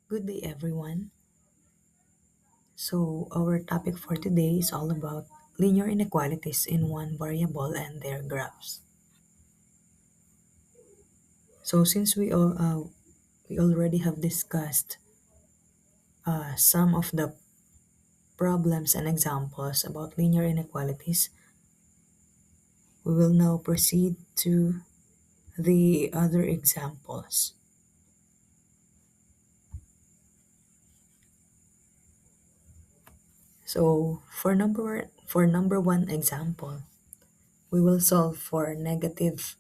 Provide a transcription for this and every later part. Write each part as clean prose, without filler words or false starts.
Good day, everyone. So, our topic for today is all about linear inequalities in one variable and their graphs. So, since we already have discussed some of the problems and examples about linear inequalities, we will now proceed to the other examples. So, for number one example, we will solve for negative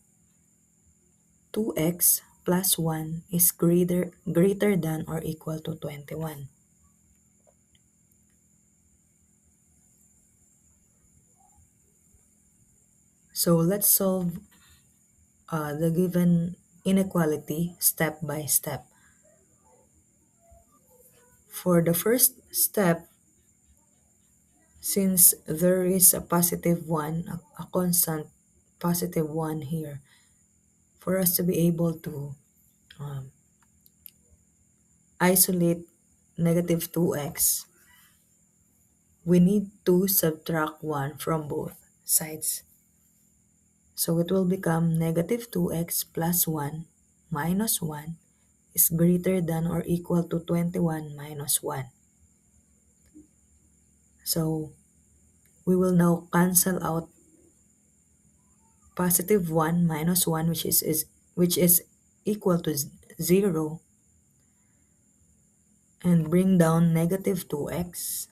2x plus 1 is greater than or equal to 21. So let's solve the given inequality step by step. For the first step, since there is a positive 1, a constant positive 1 here, for us to be able to um, isolate negative 2x, we need to subtract 1 from both sides. So it will become negative 2x plus 1 minus 1 is greater than or equal to 21 minus 1. So we will now cancel out positive 1 minus 1 which is equal to 0 and bring down negative 2x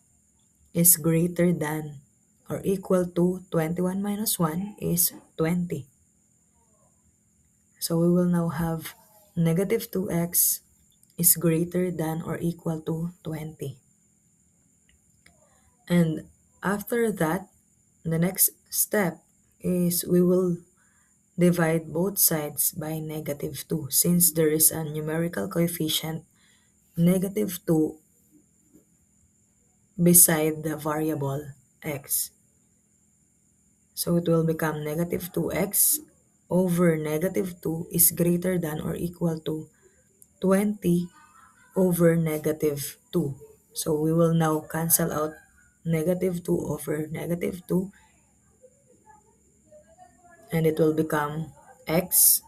is greater than or equal to 21 minus 1 is 20. So we will now have negative 2x is greater than or equal to 20. And after that, the next step is we will divide both sides by negative 2 since there is a numerical coefficient negative 2 beside the variable x. So it will become negative 2x over negative 2 is greater than or equal to 20 over negative 2. So we will now cancel out negative 2 over negative 2 and it will become x.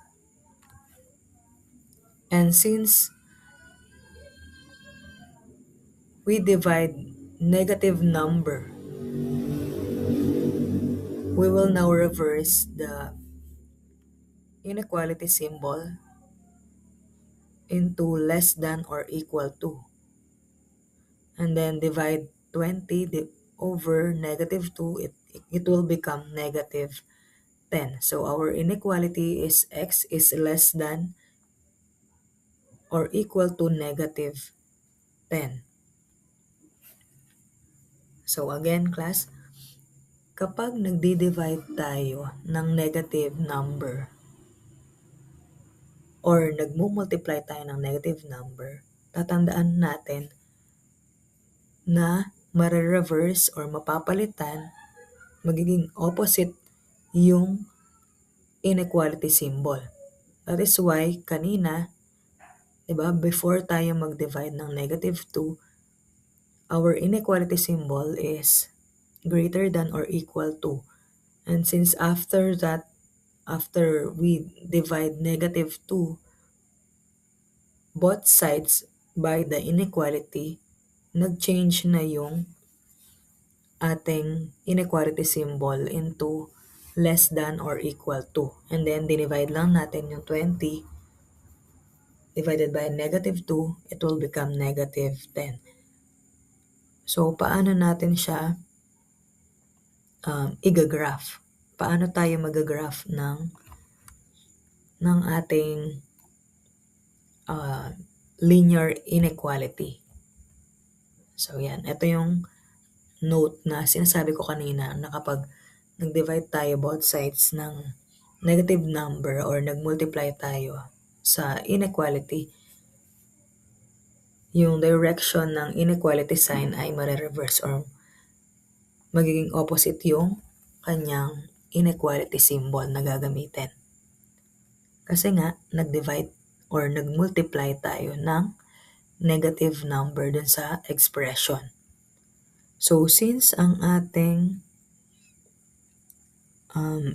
And since we divide negative number, we will now reverse the inequality symbol into less than or equal to. And then divide 20 over negative 2, it will become negative 10. So our inequality is x is less than or equal to negative 10. So again, class, kapag nagdi-divide tayo ng negative number or nagmumultiply tayo ng negative number, tatandaan natin na mare-reverse or mapapalitan, magiging opposite yung inequality symbol. That is why kanina, diba, before tayo mag-divide ng negative 2, our inequality symbol is greater than or equal to. And since after that, after we divide negative 2, both sides by the inequality, nag-change na yung ating inequality symbol into less than or equal to. And then, dinivide lang natin yung 20 divided by negative 2, it will become negative 10. So, paano natin siya i-graph? Paano tayo mag-graph ng ating linear inequality? So, yan. Ito yung note na sinasabi ko kanina na kapag nag-divide tayo both sides ng negative number or nag-multiply tayo sa inequality, yung direction ng inequality sign ay mare-reverse or magiging opposite yung kanyang inequality symbol na gagamitin. Kasi nga, nag-divide or nag-multiply tayo ng negative number dun sa expression. So, since ang ating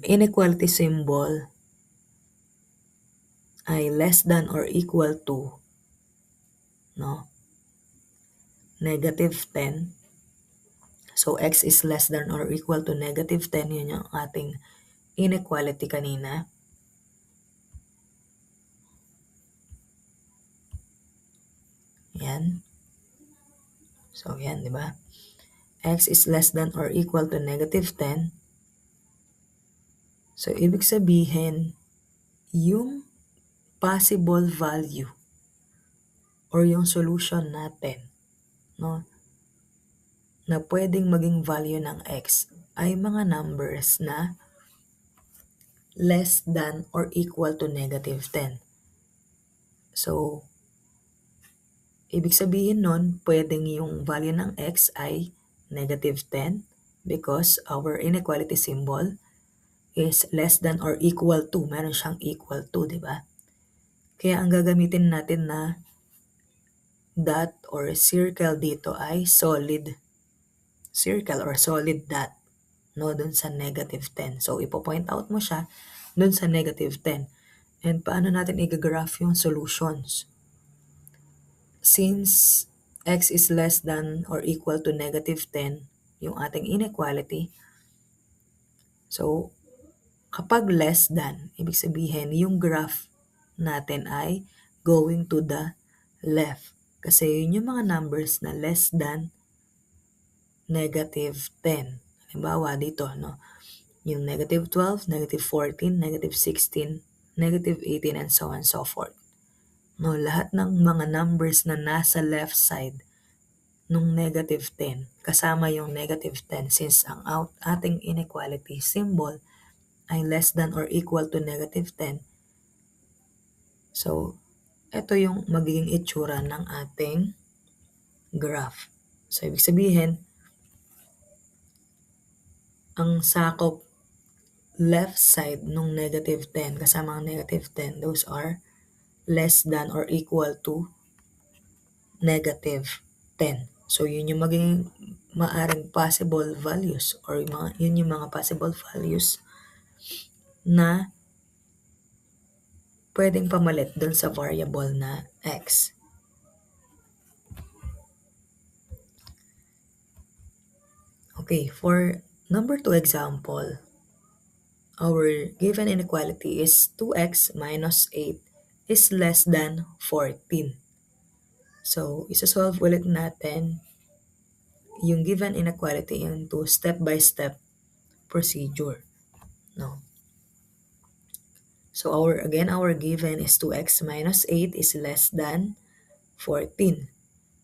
inequality symbol ay less than or equal to, no, negative 10, so x is less than or equal to negative 10, yun yung ating inequality kanina. Yan. So, yan, di ba? X is less than or equal to negative 10. So, ibig sabihin, yung possible value or yung solution natin, no, na pwedeng maging value ng x ay mga numbers na less than or equal to negative 10. So, ibig sabihin nun, pwedeng yung value ng x ay negative 10 because our inequality symbol is less than or equal to. Meron siyang equal to, di ba? Kaya ang gagamitin natin na dot or circle dito ay solid circle or solid dot, no, dun sa negative 10. So, ipo-point out mo siya dun sa negative 10. And paano natin i-graph yung solutions? Since x is less than or equal to negative 10, yung ating inequality, so, kapag less than, ibig sabihin, yung graph natin ay going to the left. Kasi yun yung mga numbers na less than negative 10. Halimbawa dito, no? Yung negative 12, negative 14, negative 16, negative 18, and so on and so forth. No, lahat ng mga numbers na nasa left side nung negative 10, kasama yung negative 10 since ang ating inequality symbol ay less than or equal to negative 10. So, ito yung magiging itsura ng ating graph. So, ibig sabihin, ang sakop left side nung negative 10, kasama ang negative 10, those are less than or equal to negative 10. So, yun yung magiging maaring possible values or yun yung mga possible values na pwedeng pamalit dun sa variable na x. Okay, for number 2 example, our given inequality is 2x minus 8 is less than 14. So, isa-solve ulit natin yung given inequality into step-by-step procedure. No? So, our given is 2x minus 8 is less than 14.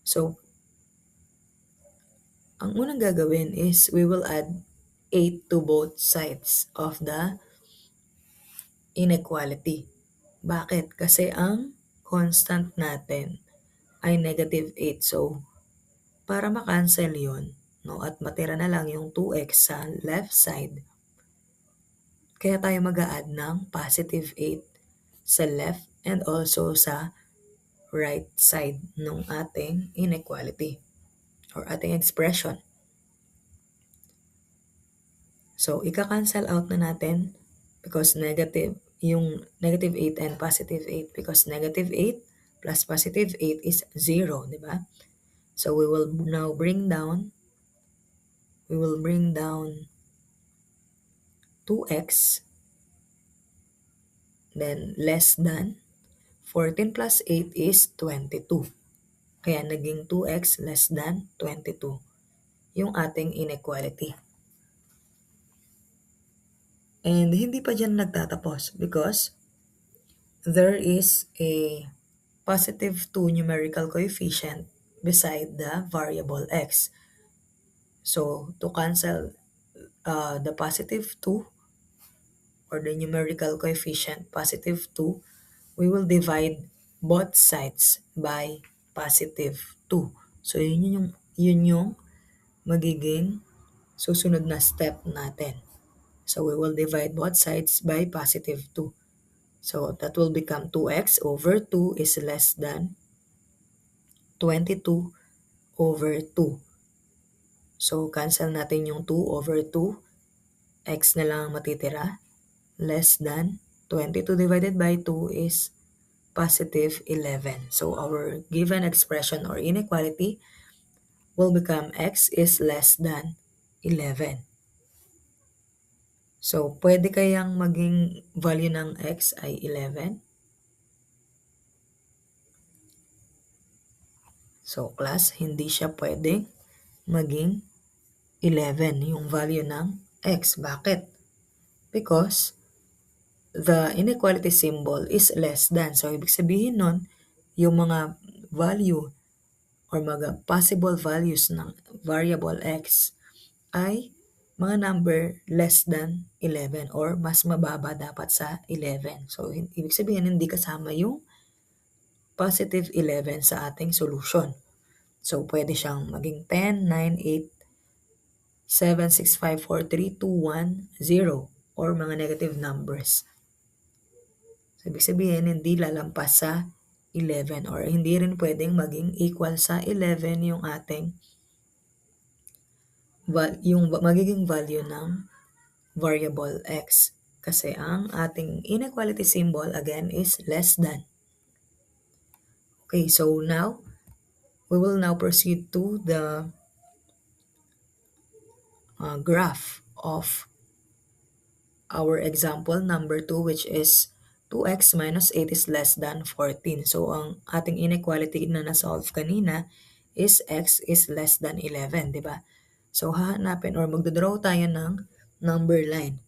So, ang unang gagawin is we will add 8 to both sides of the inequality. Bakit? Kasi ang constant natin ay negative 8. So, para makancel yun, no, at matira na lang yung 2x sa left side, kaya tayo mag-a-add ng positive 8 sa left and also sa right side ng ating inequality or ating expression. So, ika-cancel out na natin because yung negative 8 and positive 8 because negative 8 plus positive 8 is 0, di ba? So, we will now bring down 2x, then less than 14 plus 8 is 22. Kaya naging 2x less than 22 yung ating inequality. And hindi pa dyan nagtatapos because there is a positive 2 numerical coefficient beside the variable x. So, to cancel the positive 2 or the numerical coefficient positive 2, we will divide both sides by positive 2. So, yun yung magiging susunod na step natin. So, we will divide both sides by positive 2. So, that will become 2x over 2 is less than 22 over 2. So, cancel natin yung 2 over 2. X na lang ang matitira. Less than 22 divided by 2 is positive 11. So, our given expression or inequality will become x is less than 11. So, pwede kayang maging value ng x ay 11? So, class, hindi siya pwedeng maging 11 yung value ng x. Bakit? Because the inequality symbol is less than. So, ibig sabihin nun, yung mga value or mga possible values ng variable x ay mga number less than 11 or mas mababa dapat sa 11. So, ibig sabihin, hindi kasama yung positive 11 sa ating solution. So, pwede siyang maging 10, 9, 8, 7, 6, 5, 4, 3, 2, 1, 0 or mga negative numbers. So, ibig sabihin, hindi lalampas sa 11 or hindi rin pwedeng maging equal sa 11 yung ating yung magiging value ng variable x. Kasi ang ating inequality symbol again is less than. Okay, so now, we will now proceed to the graph of our example number 2, which is 2x minus 8 is less than 14. So, ang ating inequality na na-solve kanina is x is less than 11, di ba? So, hahanapin or magdodraw tayo ng number line.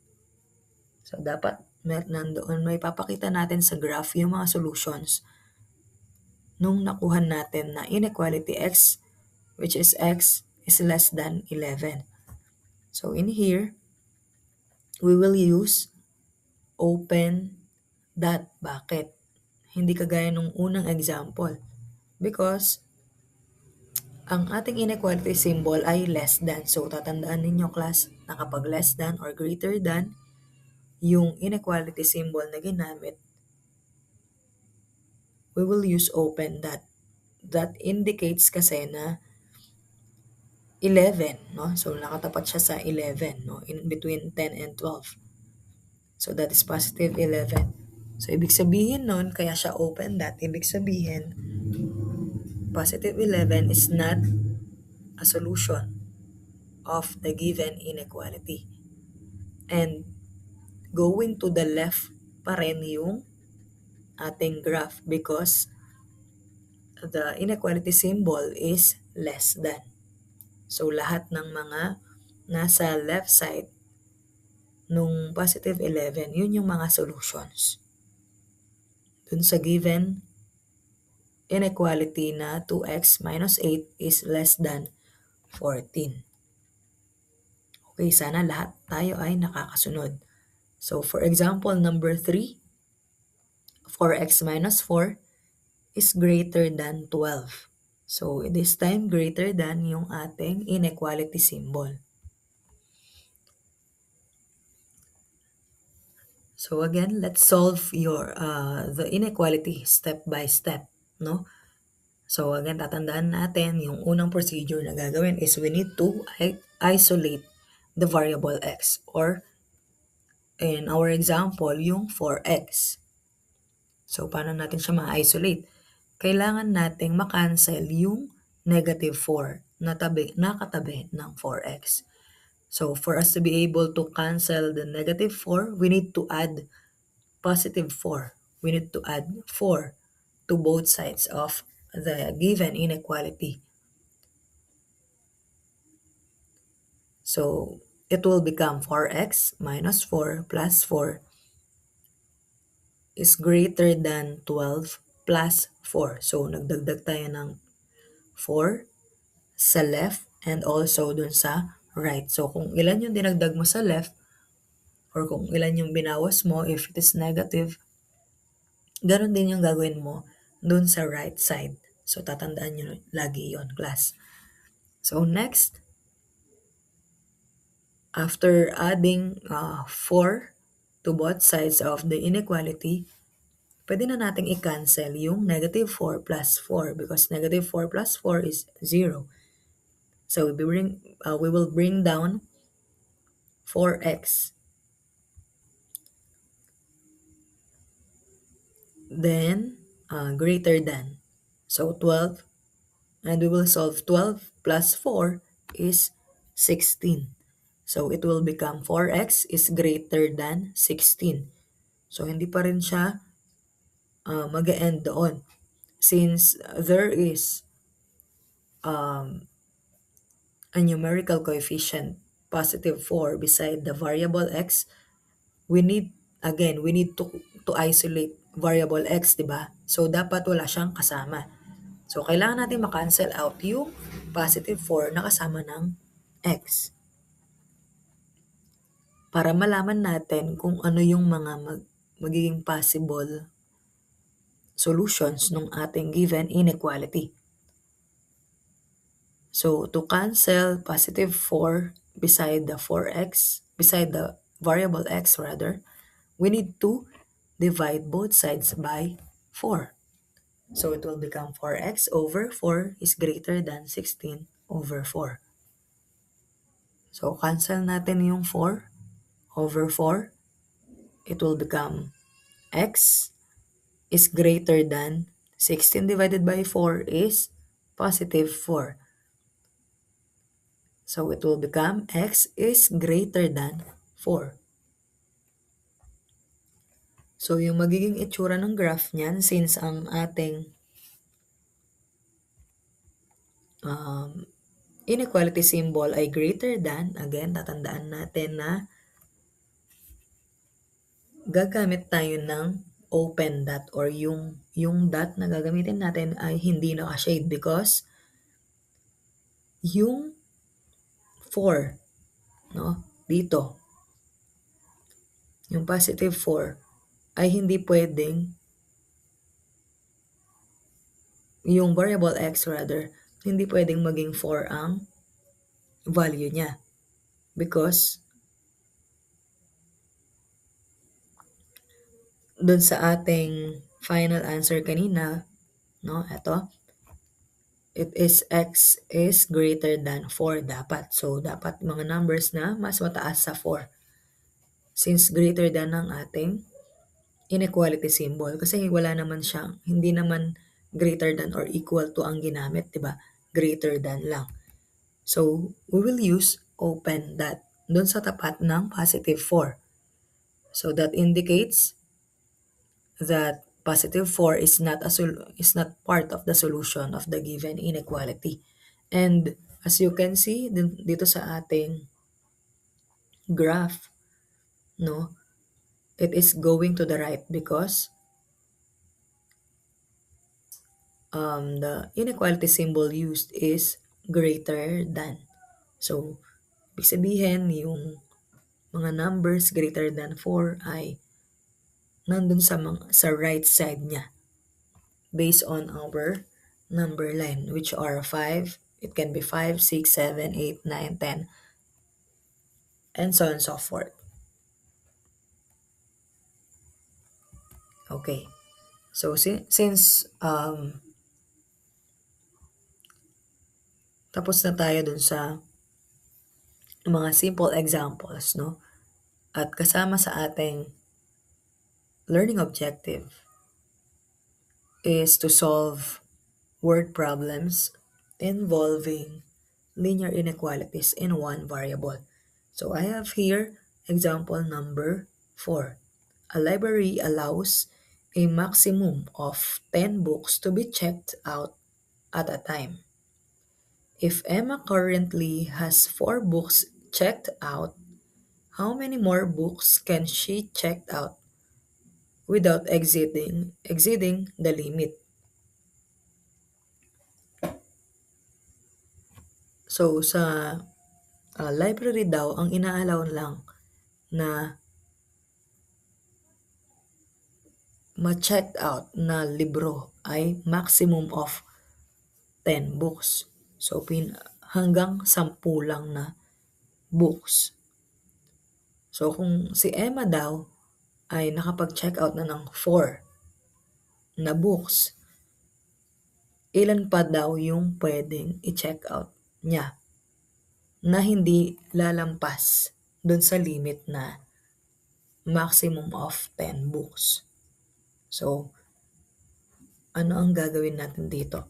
So, dapat nandoon may papakita natin sa graph yung mga solutions nung nakuha natin na inequality x, which is x is less than 11. So, in here, we will use open dot. Bakit? Hindi kagaya nung unang example. Because ang ating inequality symbol ay less than. So, tatandaan ninyo class na kapag less than or greater than yung inequality symbol na ginamit, we will use open dot. That indicates kasi na 11, no? So, nakatapat siya sa 11, no? In between 10 and 12. So, that is positive 11. So, ibig sabihin nun, kaya siya open dot, ibig sabihin, positive 11 is not a solution of the given inequality. And going to the left pa rin yung ating graph because the inequality symbol is less than. So, lahat ng mga nasa left side nung positive 11, yun yung mga solutions dun sa given inequality na 2x minus 8 is less than 14. Okay, sana lahat tayo ay nakakasunod. So, for example, number 3, 4x minus 4 is greater than 12. So, this time, greater than yung ating inequality symbol. So, again, let's solve the inequality step by step, no? So, again, tatandaan natin yung unang procedure na gagawin is we need to isolate the variable x or in our example, yung 4x. So, paano natin siya ma-isolate? Kailangan nating makancel yung negative 4 na nakatabi ng 4x. So, for us to be able to cancel the negative 4, we need to add positive 4. We need to add 4 to both sides of the given inequality. So, it will become 4x minus 4 plus 4 is greater than 12 plus 4. So, nagdagdag tayo ng 4 sa left and also dun sa right. So, kung ilan yung dinagdag mo sa left or kung ilan yung binawas mo, if it is negative, ganun din yung gagawin mo dun sa right side. So, tatandaan nyo lagi yon class. So, next, after adding 4 to both sides of the inequality, pwede na nating i-cancel yung negative 4 plus 4 because negative 4 plus 4 is 0. So we will bring down 4x. Then, greater than. So 12, and we will solve 12 plus 4 is 16. So it will become 4x is greater than 16. So hindi pa rin siya mag-e-end doon. Since there is a numerical coefficient positive 4 beside the variable x, we need to isolate variable x, di ba? So dapat wala siyang kasama. So kailangan natin ma-cancel out yung positive 4 na kasama ng x para malaman natin kung ano yung mga magiging possible solutions ng ating given inequality. So, to cancel positive 4 beside the variable x rather, we need to divide both sides by 4. So, it will become 4x over 4 is greater than 16 over 4. So, cancel natin yung 4 over 4. It will become x is greater than 16 divided by 4 is positive 4. So it will become x is greater than 4. So yung magiging itsura ng graph niyan, since ang ating inequality symbol ay greater than, again, tatandaan natin na gagamit tayo ng open dot or yung dot na gagamitin natin ay hindi naka-shade because yung 4, no, dito, yung positive 4 ay hindi pwedeng, yung variable x rather, hindi pwedeng maging 4 ang value niya because dun sa ating final answer kanina, no, eto, it is x is greater than 4 dapat. So, dapat mga numbers na mas mataas sa 4. Since greater than ang ating inequality symbol. Kasi wala naman siyang, hindi naman greater than or equal to ang ginamit, di ba? Greater than lang. So, we will use open that dun sa tapat ng positive 4. So, that indicates that positive 4 is not part of the solution of the given inequality. And as you can see dito sa ating graph, no, it is going to the right because the inequality symbol used is greater than. So, ibig sabihin yung mga numbers greater than 4 ay nandun sa right side niya based on our number line, which are 5. It can be 5, 6, 7, 8, 9, 10, and so on and so forth. Okay. So, since tapos na tayo dun sa mga simple examples, no? At kasama sa ating learning objective is to solve word problems involving linear inequalities in one variable. So I have here example number 4. A library allows a maximum of 10 books to be checked out at a time. If Emma currently has 4 books checked out, how many more books can she check out without exceeding the limit? So sa library daw, ang inaalaw lang na ma-check out na libro ay maximum of 10 books. So hanggang 10 lang na books. So kung si Emma daw ay nakapag-check out na ng 4, na books, ilan pa daw yung pwedeng i-check out niya na hindi lalampas dun sa limit na maximum of 10 books. So, ano ang gagawin natin dito?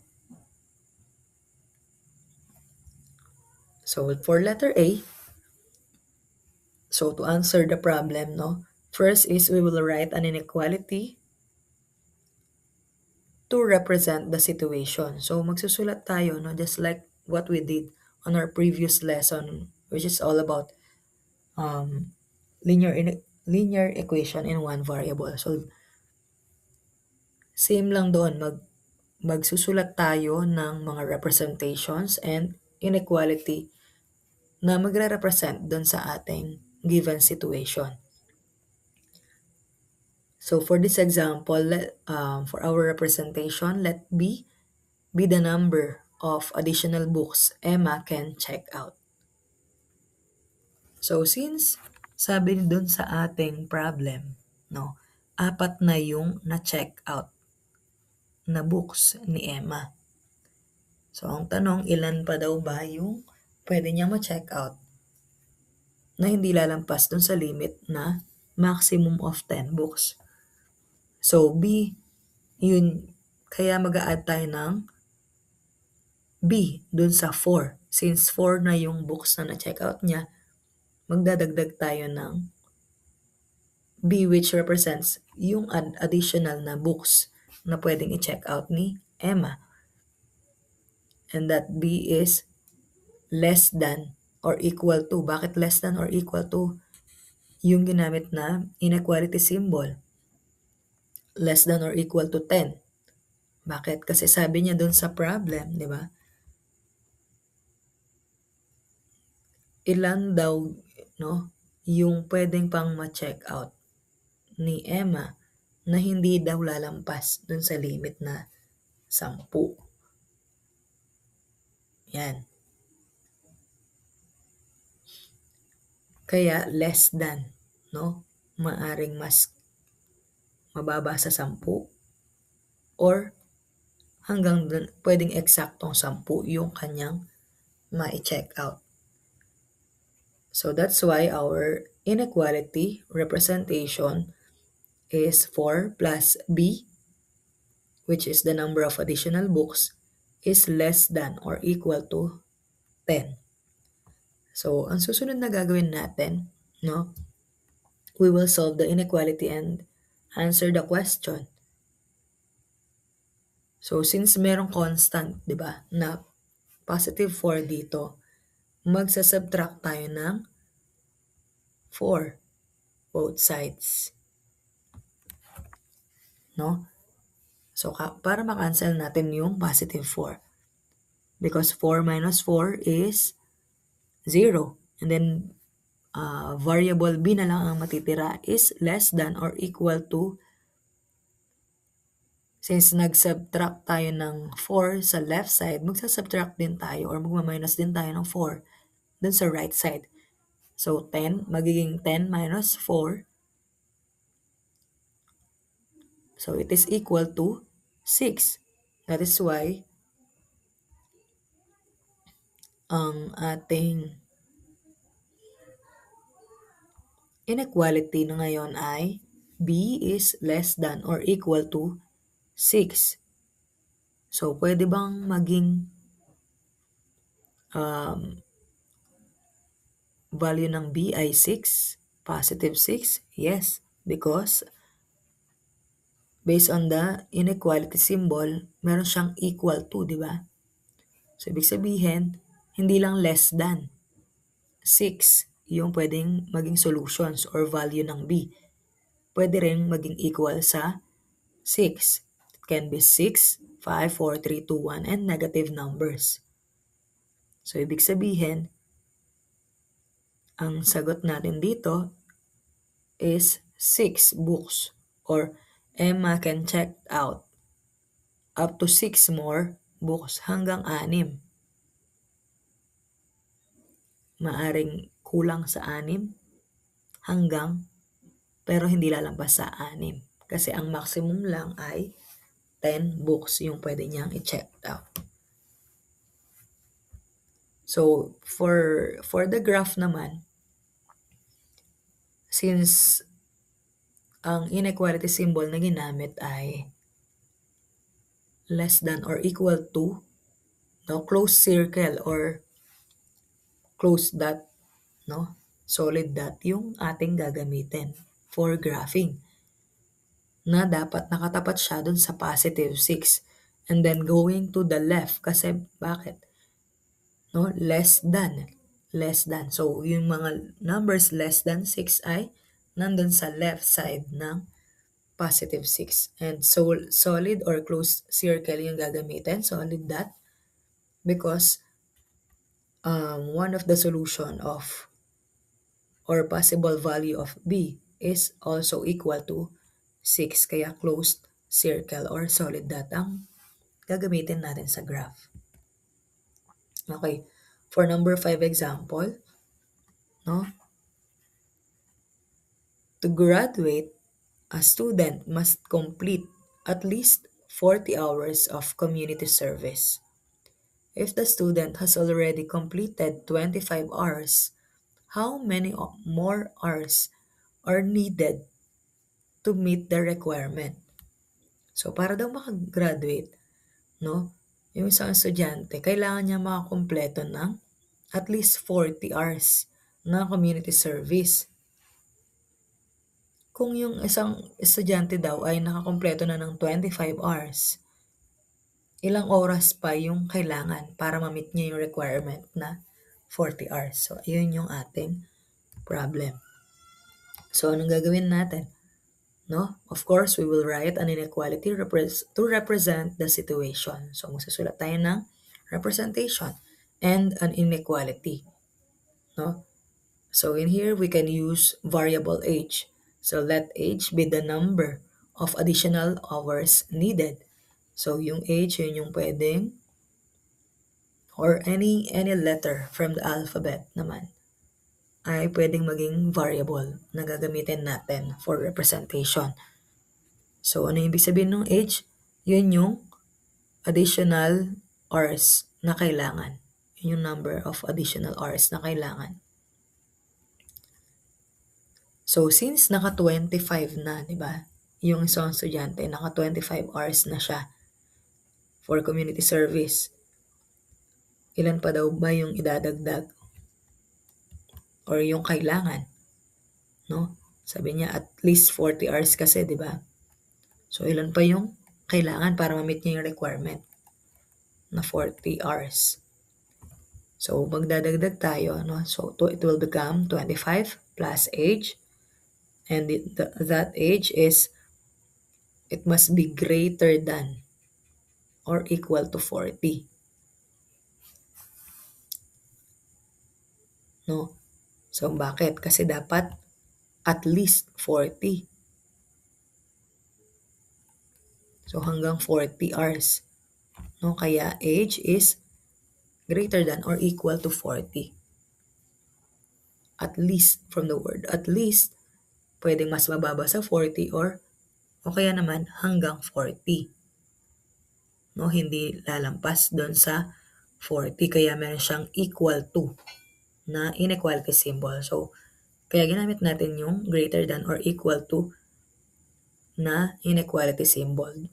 So, for letter A, so to answer the problem, no, first is we will write an inequality to represent the situation. So, magsusulat tayo, no, just like what we did on our previous lesson, which is all about linear equation in one variable. So, same lang doon, magsusulat tayo ng mga representations and inequality na magre-represent doon sa ating given situation. So for this example, for our representation, let B be the number of additional books Emma can check out. So since sabi doon sa ating problem, no, 4 na yung na-check out na books ni Emma. So ang tanong, ilan pa daw ba yung pwede niyang ma-check out na hindi lalampas dun sa limit na maximum of 10 books. So B, yun, kaya mag-a-add tayo ng B dun sa 4. Since 4 na yung books na na-check out niya, magdadagdag tayo ng B which represents yung additional na books na pwedeng i-check out ni Emma. And that B is less than or equal to. Bakit less than or equal to? Yung ginamit na inequality symbol. Less than or equal to 10. Bakit? Kasi sabi niya doon sa problem, di ba? Ilan daw, no, yung pwedeng pang ma-check out ni Emma na hindi daw lalampas doon sa limit na 10. Yan. Kaya less than, no? Maaring mas mababa sa 10 or hanggang dun, pwedeng eksaktong 10 yung kanyang ma-check out. So that's why our inequality representation is 4 plus B, which is the number of additional books, is less than or equal to 10. So, ang susunod na gagawin natin, no, we will solve the inequality and answer the question. So, since merong constant, di ba, na positive 4 dito, magsasubtract tayo ng 4 both sides. No? So, para makancel natin yung positive 4. Because 4 minus 4 is 0. And then, variable B na lang ang matitira is less than or equal to, since nag-subtract tayo ng 4 sa left side, magsasubtract din tayo or magma-minus din tayo ng 4 dun sa right side. So, 10, magiging 10 minus 4. So, it is equal to 6. That is why ang ating inequality na ngayon ay B is less than or equal to 6. So, pwede bang maging value ng B ay 6? Positive 6? Yes, because based on the inequality symbol, meron siyang equal to, di ba? So, ibig sabihin, hindi lang less than 6 yung pwedeng maging solutions or value ng B. Pwede rin maging equal sa 6. It can be 6, 5, 4, 3, 2, 1, and negative numbers. So, ibig sabihin, ang sagot natin dito is 6 books or Emma can check out up to 6 more books hanggang 6. Maaring kulang sa 6 hanggang pero hindi lalampas sa 6 kasi ang maximum lang ay 10 books yung pwede niyang i-check out. So, for the graph naman, since ang inequality symbol na ginamit ay less than or equal to, no, closed circle or closed dot, no, solid dot yung ating gagamitin for graphing. Na dapat nakatapat siya dun sa positive 6. And then going to the left kasi bakit? No, less than. Less than. So, yung mga numbers less than 6 ay nandun sa left side ng positive 6. And so, solid or closed circle yung gagamitin, solid dot, because one of the solution of or possible value of b is also equal to 6. Kaya closed circle or solid dot ang gagamitin natin sa graph. Okay. For number 5 example, no? To graduate, a student must complete at least 40 hours of community service. If the student has already completed 25 hours, how many more hours are needed to meet the requirement? So, para daw makagraduate, no, yung isang estudyante, kailangan niya makakumpleto ng at least 40 hours na community service. Kung yung isang estudyante daw ay nakakumpleto na ng 25 hours, ilang oras pa yung kailangan para ma-meet niya yung requirement na 40 hours. So, ayun yung ating problem. So, anong gagawin natin? No? Of course, we will write an inequality to represent the situation. So, magsusulat tayo ng representation and an inequality. No? So, in here, we can use variable age. So, let age be the number of additional hours needed. So, yung age, yun yung pwedeng, or any letter from the alphabet naman, ay pwedeng maging variable na gagamitin natin for representation. So, ano yung ibig sabihin ng age? Yun yung additional hours na kailangan. Yun yung number of additional hours na kailangan. So, since naka-25 na, di ba? Yung isang estudyante, naka-25 hours na siya for community service. Ilan pa daw ba yung idadagdag? Or yung kailangan? No? Sabi niya, at least 40 hours kasi, di ba? So, ilan pa yung kailangan para ma-meet niya yung requirement na 40 hours? So, magdadagdag tayo, no? So, it will become 25 plus age. And that age is, it must be greater than or equal to 40. No? So, bakit? Kasi dapat at least 40. So, hanggang 40 hours. No? Kaya, age is greater than or equal to 40. At least, from the word at least, pwedeng mas mababa sa 40 o kaya naman hanggang 40. No? Hindi lalampas doon sa 40. Kaya meron siyang equal to na inequality symbol. So, kaya ginamit natin yung greater than or equal to na inequality symbol.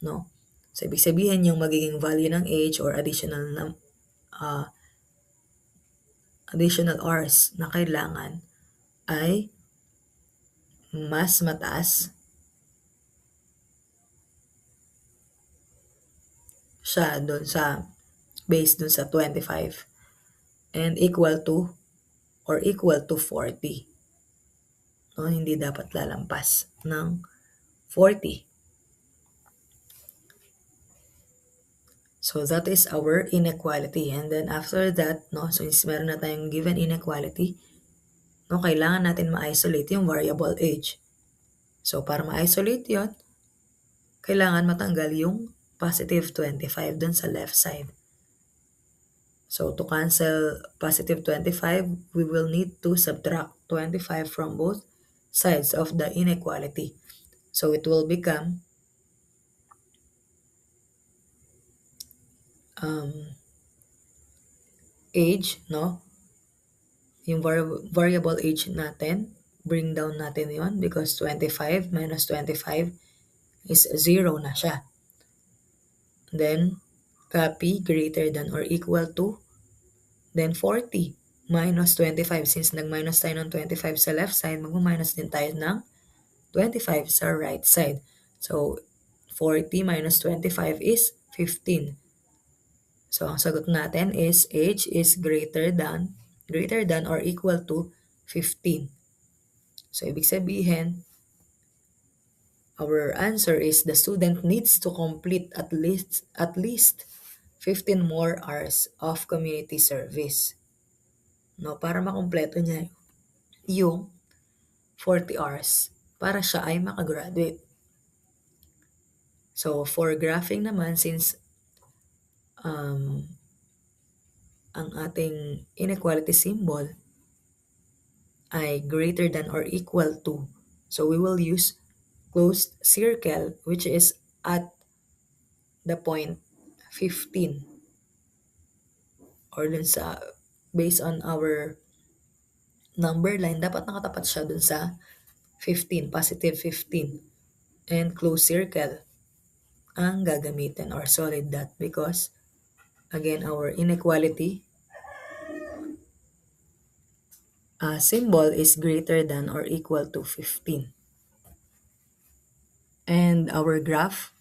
No? So, ibig sabihin yung magiging value ng age or additional hours na kailangan ay mas mataas siya doon sa based doon sa 25 and equal to or equal to 40. No, hindi dapat lalampas ng 40. So, that is our inequality. And then, after that, no, so since meron na tayong given inequality, no, kailangan natin ma-isolate yung variable age. So, para ma-isolate yon, kailangan matanggal yung positive 25 dun sa left side. So, to cancel positive 25, we will need to subtract 25 from both sides of the inequality. So, it will become um, age, no? Yung variable age natin, bring down natin yon because 25 minus 25 is 0 na siya. Then, copy greater than or equal to, then 40 minus 25. Since nag-minus tayo ng 25 sa left side, mag-minus din tayo ng 25 sa right side. So, 40 minus 25 is 15. So, ang sagot natin is age is greater than or equal to 15. So, ibig sabihin, our answer is the student needs to complete at least 15 more hours of community service. No, para makumpleto niya yung 40 hours para siya ay makagraduate. So, for graphing naman, since ang ating inequality symbol ay greater than or equal to, so we will use closed circle which is at the point 15 or dun sa based on our number line, dapat nakatapat siya dun sa 15, positive 15. And closed circle ang gagamitin or solid dot because again, our inequality symbol is greater than or equal to 15. And our graph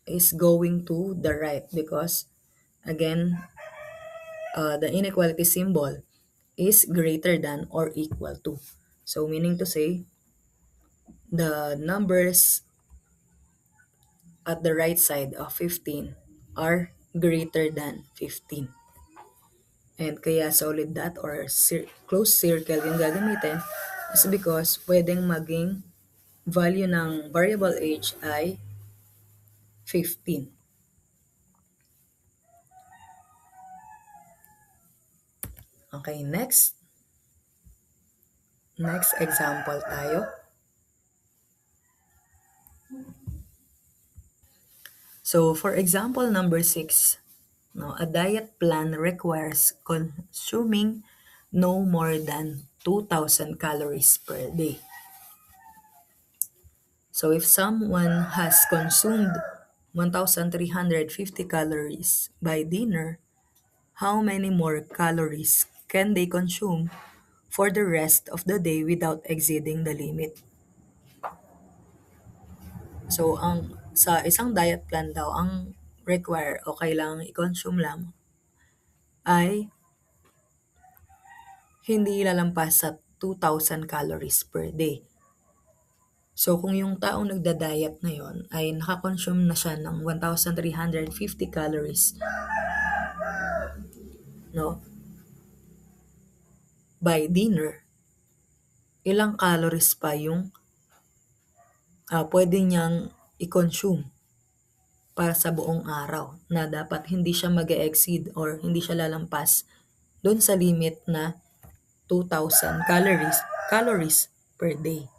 is going to the right because again, the inequality symbol is greater than or equal to. So meaning to say, the numbers at the right side of 15 are greater than 15. And kaya solid dot or closed circle yung gagamitin is because pwedeng maging value ng variable age ay 15. Okay, next example tayo. So for example number 6, no, a diet plan requires consuming no more than 2,000 calories per day. So if someone has consumed 1,350 calories by dinner, how many more calories can they consume for the rest of the day without exceeding the limit? So sa isang diet plan daw, ang require o kailangang i-consume lang ay hindi lalampas sa 2,000 calories per day. So kung yung taong nagda-diet na yon ay nakakonsume na siya ng 1,350 calories, no, by dinner, ilang calories pa yung pwede niyang i-consume para sa buong araw na dapat hindi siya mag-exceed or hindi siya lalampas doon sa limit na 2,000 calories per day.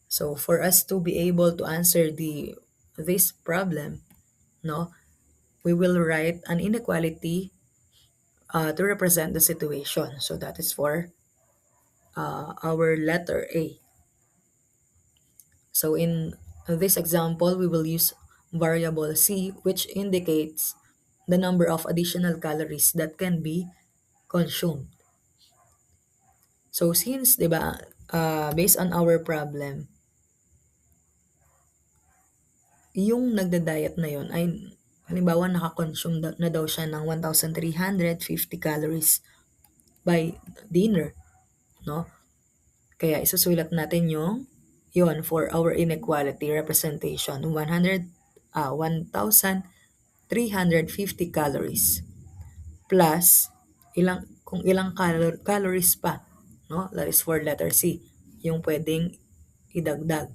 So for us to be able to answer this problem, no, we will write an inequality to represent the situation. So that is for our letter A. So in this example, we will use variable C, which indicates the number of additional calories that can be consumed. So since, di ba, based on our problem, yung nagda-diet na yon ay halimbawa nakakonsume na daw siya ng 1,350 calories by dinner, no? Kaya isusulat natin yon for our inequality representation, 1,350 calories plus kung ilang calories pa, no? That is for letter C, yung pwedeng idagdag.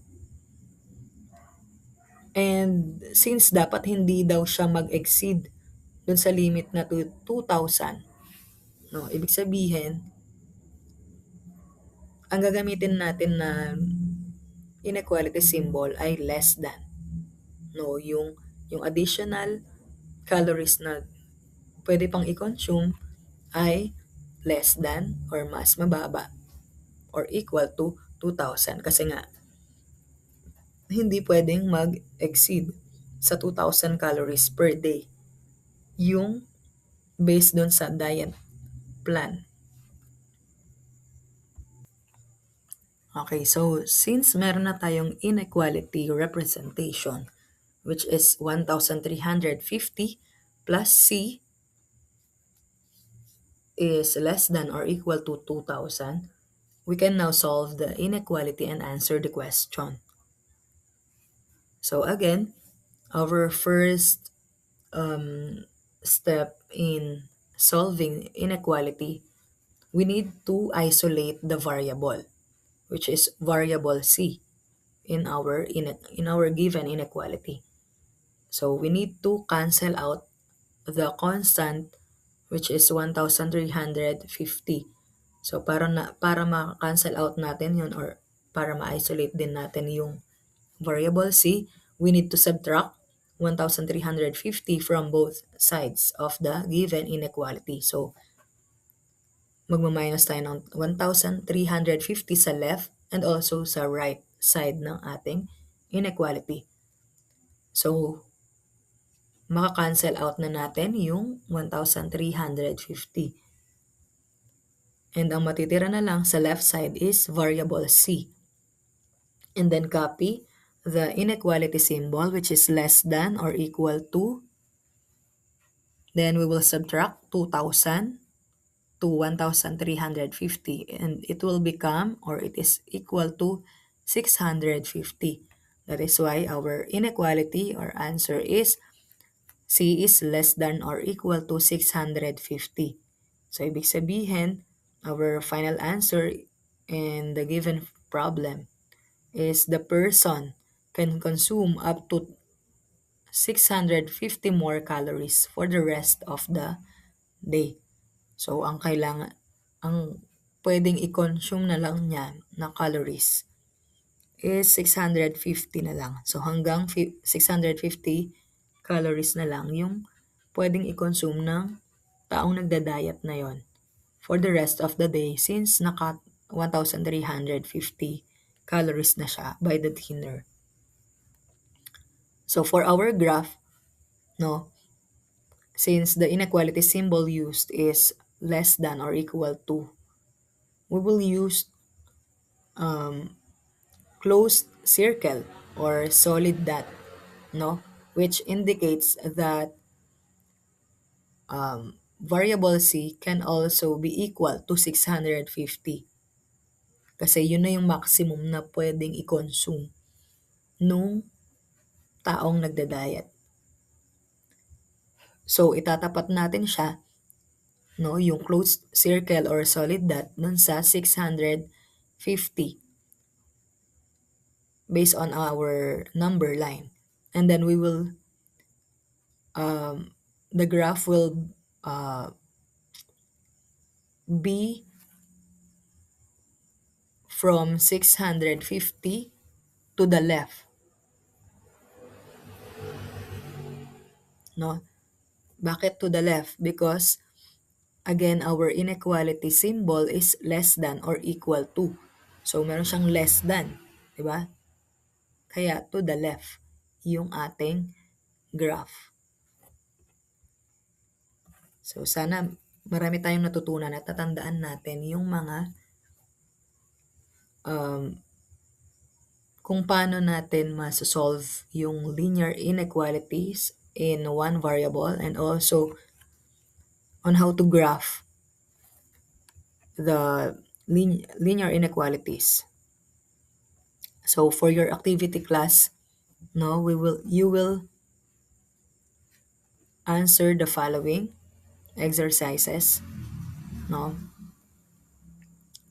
And since dapat hindi daw siya mag-exceed dun sa limit na 2,000, no, ibig sabihin, ang gagamitin natin na inequality symbol ay less than. No, yung additional calories na pwede pang i-consume ay less than or mas mababa or equal to 2,000 kasi nga hindi pwedeng mag-exceed sa 2,000 calories per day yung based dun sa diet plan. Okay, so since meron na tayong inequality representation, which is 1,350 plus C is less than or equal to 2,000, we can now solve the inequality and answer the question. So again, our first step in solving inequality, we need to isolate the variable, which is variable C in our given inequality. So we need to cancel out the constant, which is 1,350. So para ma-cancel out natin yun or para ma-isolate din natin yung variable C, we need to subtract 1,350 from both sides of the given inequality. So magma-minus tayo ng 1,350 sa left and also sa right side ng ating inequality. So maka-cancel out na natin yung 1,350. And ang matitira na lang sa left side is variable C. And then copy the inequality symbol, which is less than or equal to. Then we will subtract 2,000 to 1,350 and it will become or it is equal to 650. That is why our inequality or answer is C is less than or equal to 650. So ibig sabihin, our final answer in the given problem is the person can consume up to 650 more calories for the rest of the day. So ang pwedeng i-consume na lang niya na calories is 650 na lang. So hanggang 650 calories na lang yung pwedeng i-consume ng taong nagda-diet na yon for the rest of the day since naka 1,350 calories na siya by the dinner. So for our graph, no, since the inequality symbol used is less than or equal to, we will use closed circle or solid dot, no, which indicates that variable C can also be equal to 650. Kasi yun na yung maximum na pwedeng i-consume nung taong nagda-diet. So, itatapat natin siya, no, yung closed circle or solid dot nun sa 650 based on our number line. And then we will, the graph will be from 650 to the left. No? Bakit to the left? Because again, our inequality symbol is less than or equal to. So meron siyang less than, 'di ba? Kaya to the left yung ating graph. So sana marami tayong natutunan at tatandaan natin yung mga kung paano natin ma-solve yung linear inequalities in one variable and also on how to graph the linear inequalities. So for your activity class, no, you will answer the following exercises, no,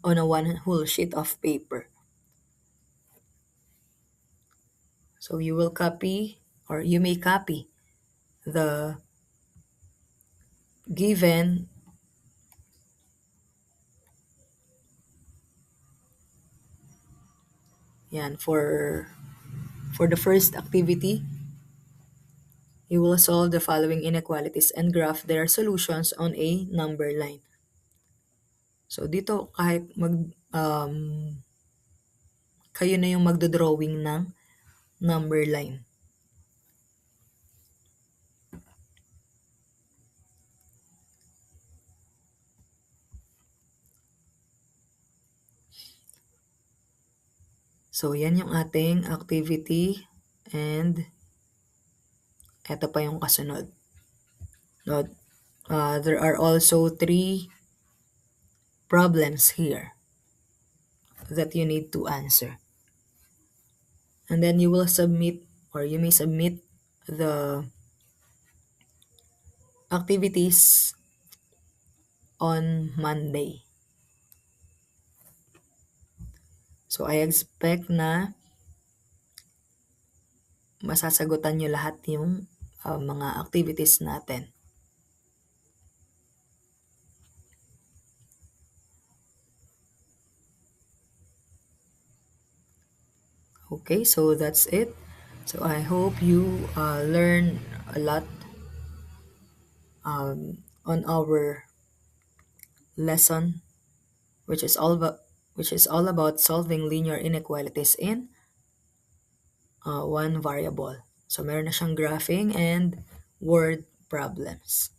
on a one whole sheet of paper. So you will copy or you may copy the given yan for the first activity. You will solve the following inequalities and graph their solutions on a number line. So dito kahit kayo na yung magdo-drawing ng number line. So yan yung ating activity and eto pa yung kasunod. No, there are also 3 problems here that you need to answer. And then you will submit, or you may submit the activities on Monday. So I expect na masasagutan nyo lahat yung mga activities natin. Okay, so that's it. So I hope you learn a lot on our lesson, which is all about solving linear inequalities in one variable. So meron na siyang graphing and word problems.